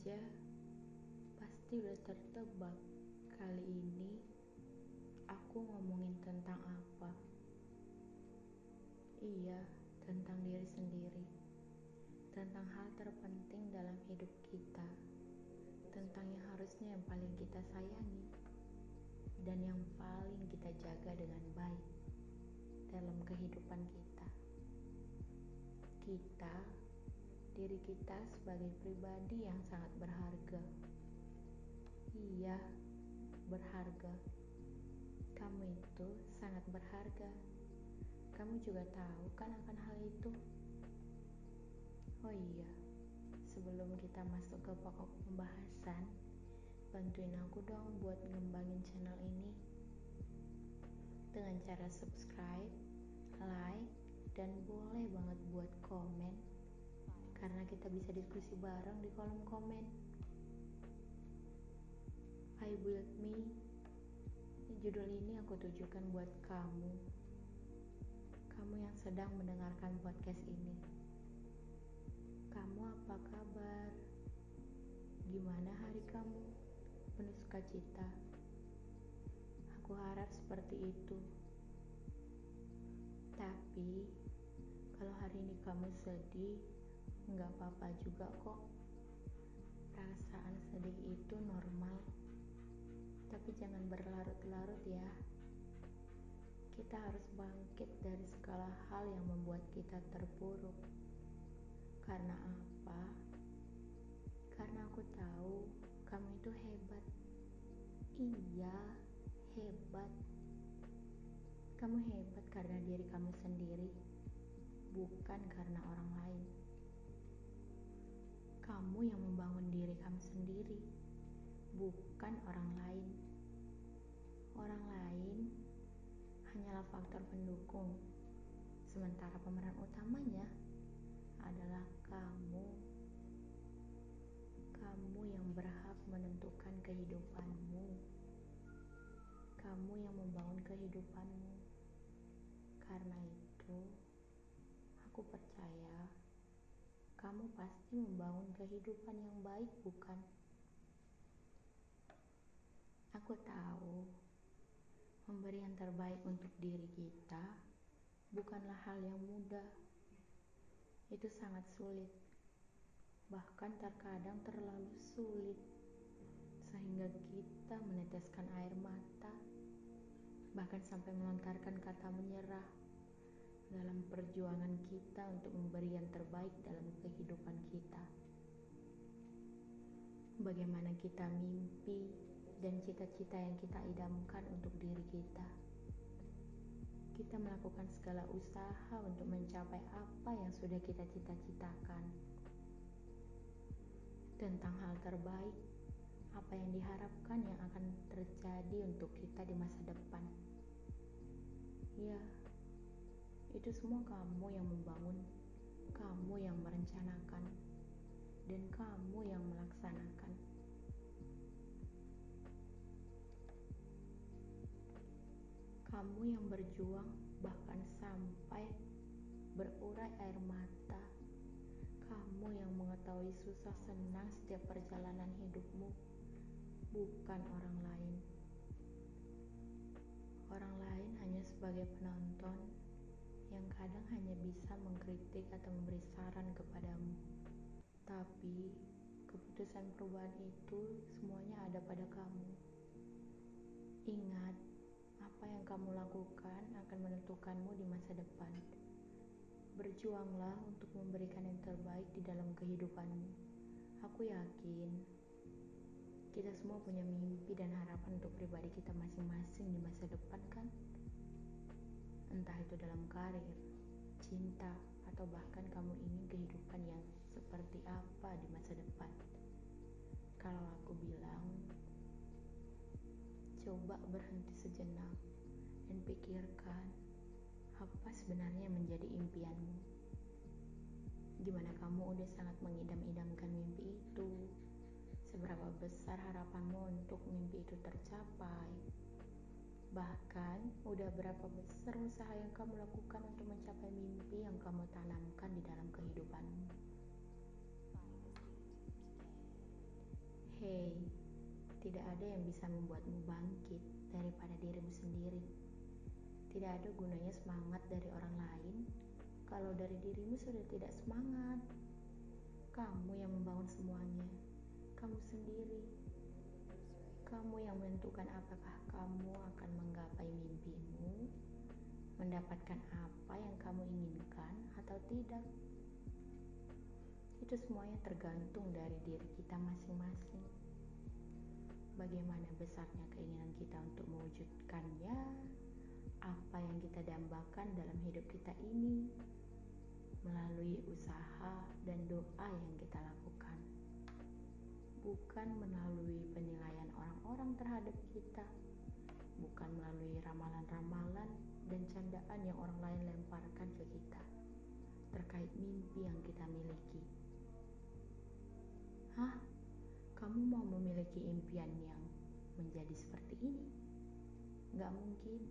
aja pasti udah tertebak kali ini aku ngomongin tentang apa. Iya, tentang diri sendiri, tentang hal terpenting dalam hidup kita, tentang yang harusnya yang paling kita sayangi dan yang paling kita jaga dengan baik dalam kehidupan kita. Diri kita sebagai pribadi yang sangat berharga. Iya, berharga. Kamu itu sangat berharga. Kamu juga tahu kan akan hal itu? Oh iya, sebelum kita masuk ke pokok pembahasan, bantuin aku dong buat ngembangin channel ini dengan cara subscribe, like, dan boleh banget buat komen, karena kita bisa diskusi bareng di kolom komen. I Build Me, judul ini aku tujukan buat kamu yang sedang mendengarkan podcast ini. Kamu apa kabar? Gimana hari kamu? Penuh sukacita? Aku harap seperti itu. Tapi kalau hari ini kamu sedih, nggak apa-apa juga kok. Perasaan sedih itu normal, tapi jangan berlarut-larut ya. Kita harus bangkit dari segala hal yang membuat kita terpuruk. Karena apa? Karena aku tahu kamu itu hebat. Iya, hebat. Kamu hebat karena diri kamu sendiri, bukan karena orang lain. Kamu yang membangun diri kamu sendiri, bukan orang lain. Orang lain hanyalah faktor pendukung, sementara pemeran utamanya adalah kamu. Kamu yang berhak menentukan kehidupanmu. Kamu yang membangun kehidupanmu. Karena itu, aku percaya kamu pasti membangun kehidupan yang baik, bukan? Aku tahu memberi yang terbaik untuk diri kita bukanlah hal yang mudah. Itu sangat sulit, bahkan terkadang terlalu sulit, sehingga kita meneteskan air mata, bahkan sampai melontarkan kata menyerah dalam perjuangan kita untuk memberi yang terbaik dalam kehidupan kita. Bagaimana kita mimpi dan cita-cita yang kita idamkan untuk diri kita. Kita melakukan segala usaha untuk mencapai apa yang sudah kita cita-citakan. Tentang hal terbaik, apa yang diharapkan yang akan terjadi untuk kita di masa depan. Ya, itu semua kamu yang membangun, kamu yang merencanakan, dan kamu yang melaksanakan. Kamu yang berjuang bahkan sampai berurai air mata. Kamu yang mengetahui susah senang setiap perjalanan hidupmu, bukan orang lain. Orang lain hanya sebagai penonton yang kadang hanya bisa mengkritik atau memberi saran kepadamu. Tapi keputusan perubahan itu semuanya ada pada kamu. Ingat, apa yang kamu lakukan akan menentukanmu di masa depan. Berjuanglah untuk memberikan yang terbaik di dalam kehidupanmu. Aku yakin kita semua punya mimpi dan harapan untuk pribadi kita masing-masing di masa depan, kan? Entah itu dalam karir, cinta, atau bahkan kamu ingin kehidupan yang seperti apa di masa depan. Kalau aku bilang, coba berhenti sejenak dan pikirkan apa sebenarnya menjadi impianmu. Gimana kamu udah sangat mengidam-idamkan mimpi itu? Seberapa besar harapanmu untuk mimpi itu tercapai? Bahkan, udah berapa besar usaha yang kamu lakukan untuk mencapai mimpi yang kamu tanamkan di dalam kehidupanmu? Hei, tidak ada yang bisa membuatmu bangkit daripada dirimu sendiri. Tidak ada gunanya semangat dari orang lain kalau dari dirimu sudah tidak semangat. Kamu yang membangun semuanya, kamu sendiri. Kamu yang menentukan apakah kamu akan menggapai mimpimu, mendapatkan apa yang kamu inginkan atau tidak. Itu semuanya tergantung dari diri kita masing-masing. Bagaimana besarnya keinginan kita untuk mewujudkannya, apa yang kita dambakan dalam hidup kita ini, melalui usaha dan doa yang kita lakukan. Bukan melalui penilaian orang-orang terhadap kita, bukan melalui ramalan-ramalan dan candaan yang orang lain lemparkan ke kita terkait mimpi yang kita miliki. Hah? Kamu mau memiliki impian yang menjadi seperti ini? Gak mungkin.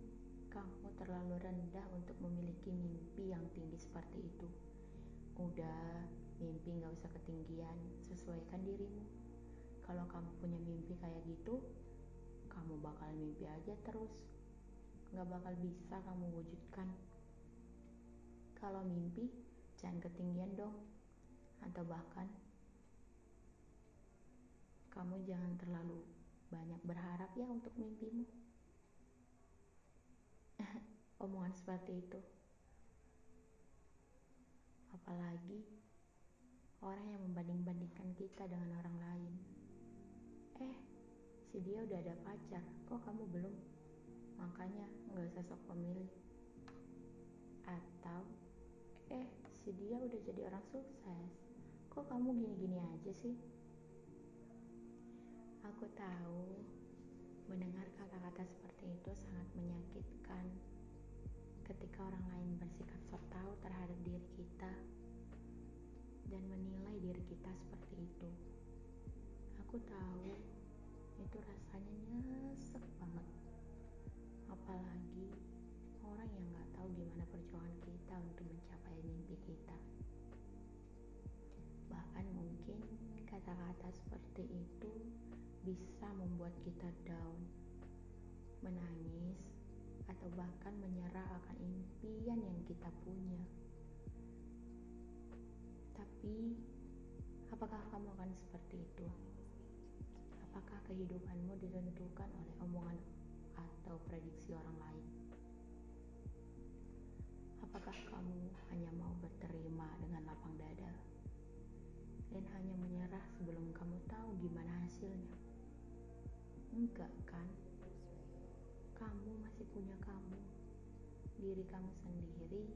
Kamu terlalu rendah untuk memiliki mimpi yang tinggi seperti itu. Udah, mimpi gak usah ketinggian, sesuaikan dirimu. Kalau kamu punya mimpi kayak gitu, kamu bakal mimpi aja terus. Gak bakal bisa kamu wujudkan. Kalau mimpi, jangan ketinggian dong. Atau bahkan, kamu jangan terlalu banyak berharap ya untuk mimpimu. Omongan seperti itu. Apalagi orang yang membanding-bandingkan kita dengan orang lain. Si dia udah ada pacar, kok kamu belum? Makanya gak usah sok pemilih. Atau, si dia udah jadi orang sukses, kok kamu gini-gini aja sih? Aku tahu, mendengar kata-kata seperti itu sangat menyakitkan ketika orang lain bersikap sok tahu terhadap diri kita dan menilai diri kita seperti itu. Aku tahu itu rasanya nyesek banget. Apalagi orang yang gak tahu gimana perjuangan kita untuk mencapai mimpi kita. Bahkan mungkin kata-kata seperti itu bisa membuat kita down, menangis, atau bahkan menyerah akan impian yang kita punya. Tapi, apakah kamu akan seperti itu? Apakah kehidupanmu ditentukan oleh omongan atau prediksi orang lain? Apakah kamu hanya mau berterima dengan lapang dada dan hanya menyerah sebelum kamu tahu gimana hasilnya? Enggak kan? Kamu masih punya kamu, diri kamu sendiri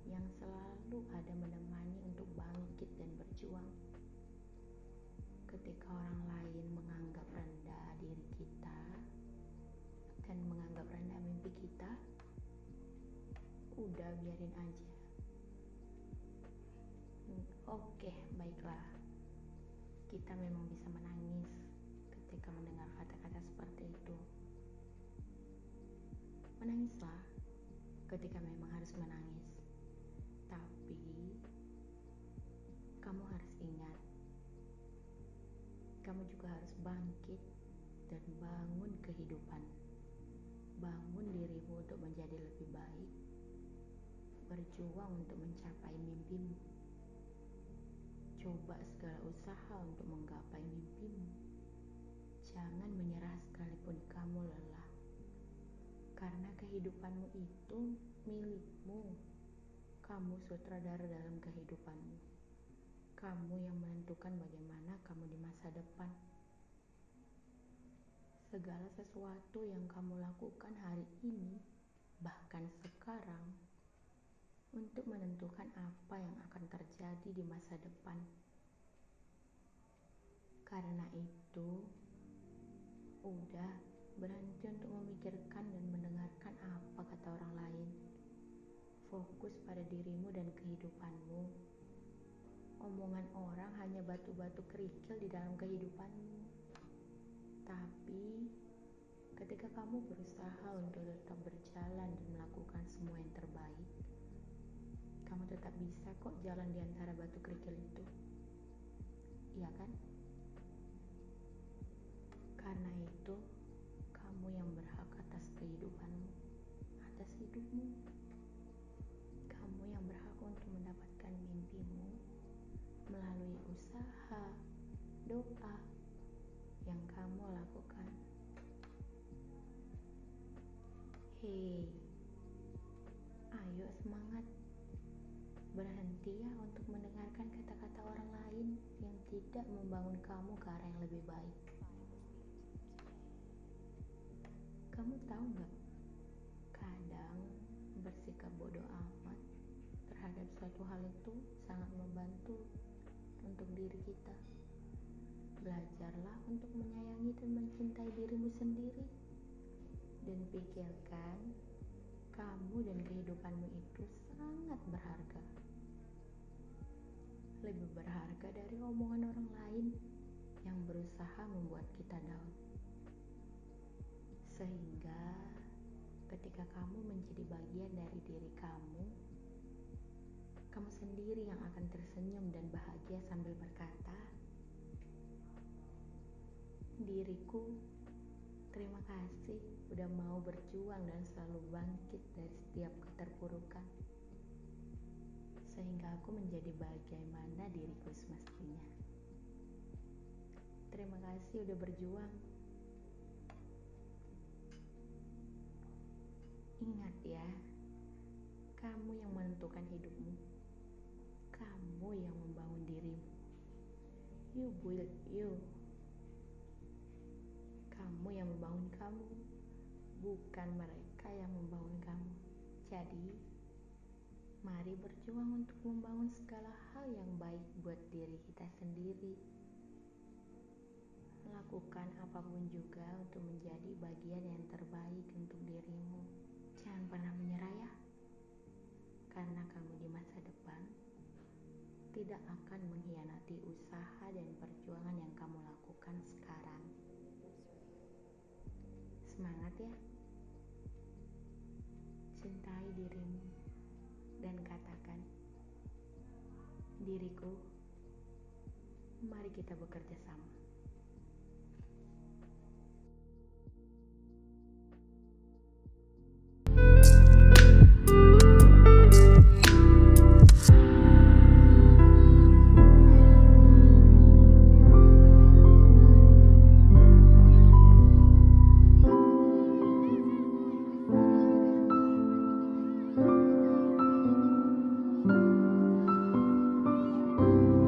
yang selalu ada menemani untuk bangkit dan berjuang. Ketika orang lain menganggap rendah diri kita dan menganggap rendah mimpi kita, udah biarin aja. Oke, baiklah. Kita memang bisa menangis ketika mendengar kata-kata seperti itu. Menangislah ketika memang harus menangis. Tapi, kamu harus ingat, kamu juga harus bangkit dan bangun kehidupan. Bangun dirimu untuk menjadi lebih baik. Berjuang untuk mencapai mimpimu. Coba segala usaha untuk menggapai mimpimu. Jangan menyerah sekalipun kamu lelah. Karena kehidupanmu itu milikmu. Kamu sutradara dalam kehidupanmu. Kamu yang menentukan bagaimana kamu di masa depan. Segala sesuatu yang kamu lakukan hari ini, bahkan sekarang, untuk menentukan apa yang akan terjadi di masa depan. Karena itu, udah berhenti untuk memikirkan dan mendengarkan apa kata orang lain. Fokus pada dirimu dan kehidupanmu. Omongan orang hanya batu-batu kerikil di dalam kehidupanmu. Tapi, ketika kamu berusaha untuk tetap berjalan dan melakukan semua yang terbaik, kamu tetap bisa kok jalan di antara batu kerikil itu. Iya kan? Karena itu, kamu yang berhak atas kehidupanmu, atas hidupmu. Kamu yang berhak untuk mendapatkan mimpimu melalui usaha, doa yang kamu lakukan. Hei, ayo semangat. Berhenti ya untuk mendengarkan kata-kata orang lain yang tidak membangun kamu ke arah yang lebih baik. Kamu tahu nggak? Kadang bersikap bodoh amat terhadap suatu hal itu sangat membantu untuk diri kita. Belajarlah untuk menyayangi dan mencintai dirimu sendiri. Dan pikirkan, kamu dan kehidupanmu itu sangat berharga. Lebih berharga dari omongan orang lain yang berusaha membuat kita down. Sehingga ketika kamu menjadi bagian dari diri kamu sendiri yang akan tersenyum dan bahagia sambil berkata, diriku, terima kasih udah mau berjuang dan selalu bangkit dari setiap keterpurukan. Sehingga aku menjadi bagaimana diriku semestinya. Terima kasih udah berjuang. Ingat ya, kamu yang menentukan hidupmu. Kamu yang membangun dirimu. You build you. Kamu yang membangun kamu, bukan mereka yang membangun kamu. Jadi, mari berjuang untuk membangun segala hal yang baik buat diri kita sendiri. Lakukan apapun juga untuk menjadi bagian yang terbaik untuk dirimu. Jangan pernah menyerah ya, karena kamu di masa depan tidak akan mengkhianati usaha dan perjuangan yang kamu lakukan sekarang. Semangat ya. Cintai dirimu dan katakan, diriku, mari kita bekerja sama.